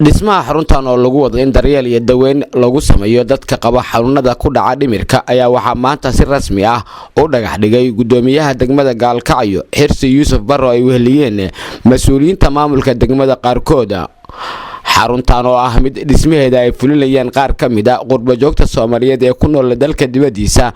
dhismaha xaruntan oo lagu wado in daryeel iyo daweyn lagu sameeyo dadka qaba xanuunada ku dhaca dhimirka ayaa waxaa maanta si rasmi ah u dhagax dhigay gudoomiyaha degmada Gaalkacyo Xirsi Yuusuf Barro ay weheliyeen mas'uuliyiinta maamulka degmada qaarkood. xaruntan oo ah mid dhismaheeda ay fulinayaan qaar ka mid ah qurbo joogta Soomaaliyeed ee ku nool dalka dibadiisa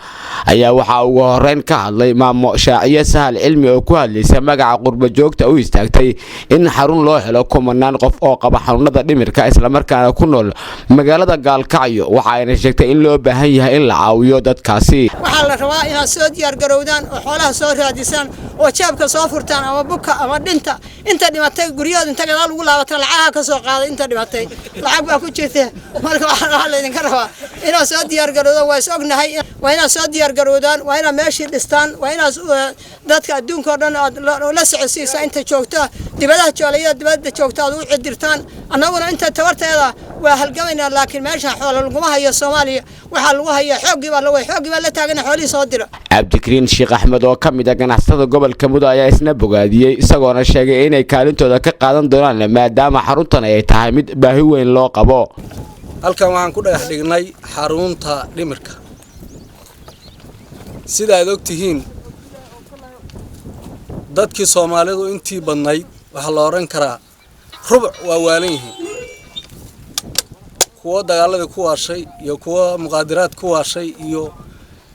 ayaa waxa ugu horeyn ka hadlay maamo Shaaciye Sahal Cilmi oo ku hadlaysa magaca qurbo joogta u istaagtay in xarun loo helo kumanaan qof oo qaba xanuunada dhimirka isla markaana ku nool magaalada Gaalkacyo. waxa ay sheegtay in loo baahan yahay in la caawiyo dadkaasi. waxa la rabaa in soo diyaar garowdaan oo xoolaha soo raadisaan oo jaabka soo furtaan ama buka ama dhinta inta dhimatay guriyada inta gadaal ugu laabato lacagaha ka soo qaaday inta dhimatay lacag baa ku jirta marka waxa la idin ka rabaa inaa soo diyaar garowdo waa ognahay waa inaa soo diyaar garowdaan waa inaa meeshii dhistaan waa inaa dadka adduunka oo dhan la socodsiisa inta joogta dibadaha joolaya dibadda joogta aad u cidirtaan annaguna inta tabarteeda waa halgamayna laakiin meesha xoolo lagu hayo Soomaaliya waxa lagu hayo xoogii baa la taagan xoolii soo dira. Cabdikariin Sheekh Axmed oo kamid ah ganacsatada gobolka Mudug ayaa isna bogaadiyay isagoona sheegay inay kaalintooda ka qaadan doonaan maadaama xaruntan ay tahay mid baahi weyn loo qabo. halkan waxaan ku dhagax dhignay xarunta dhimirka sida aad ogtihiin dadkii Soomaalidu intii badnayd waxa la oran karaa rubuc waa waalan yihiin kuwa dagaalada ku waashay iyo kuwa muqaadaraad ku waashay iyo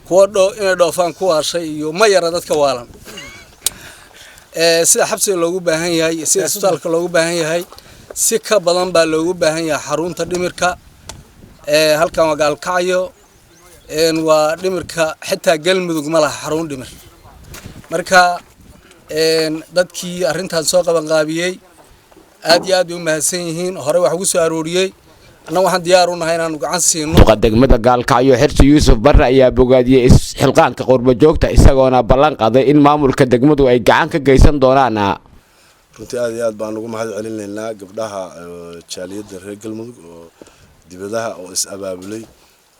kuwa inay dhoofaan ku waashay iyo ma yara dadka waalan sida xabsiga loogu baahan yahay sida isbitaalka loogu baahan yahay si ka badan baa loogu baahan yahay xarunta dhimirka halkan waa Gaalkacyo waa dhimirka xitaa Galmudug ma laha xarun dhimir marka dadkii arintan soo qaban qaabiyay aad iyo aad u mahadsan yihiin hore wax ugu soo arooriyay anna waxaan diyaar u nahay inaan gacan siino. degmada Gaalkacyo Xirsi Yuusuf Barre ayaa bogaadiyay xilqaanka qurbo joogta isagoona ballan qaaday in maamulka degmadu ay gacan ka geysan doonaan. runtii aad iyo aad baan ugu mahad celinaynaa gabdhaha jaaliyada reer Galmudug oo dibadaha oo is abaabulay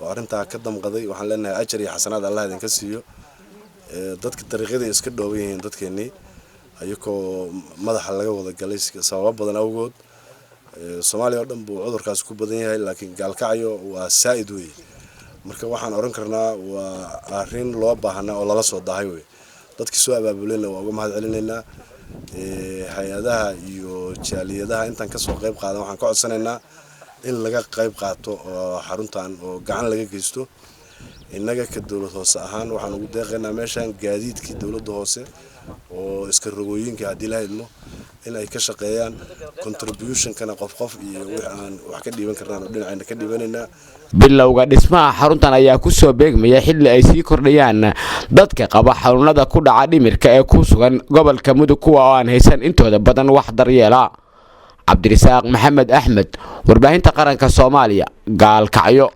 oo arinta ka damqaday waxaan leenahay ajar iyo xasanaad Allah idinka siiyo dadka dariiqada iska dhoobayeen dadkeenii ayagoo madaxa laga wada galay sabab badan awgood Soomaaliya oo dhan buu cudurkaas ku badan yahay laakiin Gaalkacyo waa saa'id weey marka waxaan oran karnaa waa arin loo baahnaa oo lala soo daahay weey dadkii soo abaabulayna waa uga mahad celinaynaa hay'adaha iyo jaaliyadaha intaan ka soo qayb qaadan waxaan ka codsanaynaa in laga qayb qaato oo xaruntan oo gacan laga geysto innaga ka dawlad hoose ahaan waxaan ugu deeqaynaa meeshan gaadiidkii dawladda hoose oo iska rogooyinka hadii la helmo in ay ka shaqeeyaan contribution kana qof iyo wixii aan wax ka dhiiban karnaa oo dhinacayna ka dhiibanayna. bilowga dhismaha xaruntan ayaa ku soo beegmaya xilli ay sii kordhayaan dadka qaba xanuunada ku dhaca dhimirka ee ku sugan gobolka Mudug kuwa oo aan haysan intooda badan wax daryeela. Cabdirasaaq Maxamed Axmed warbaahinta qaranka Soomaaliya Gaalkacyo.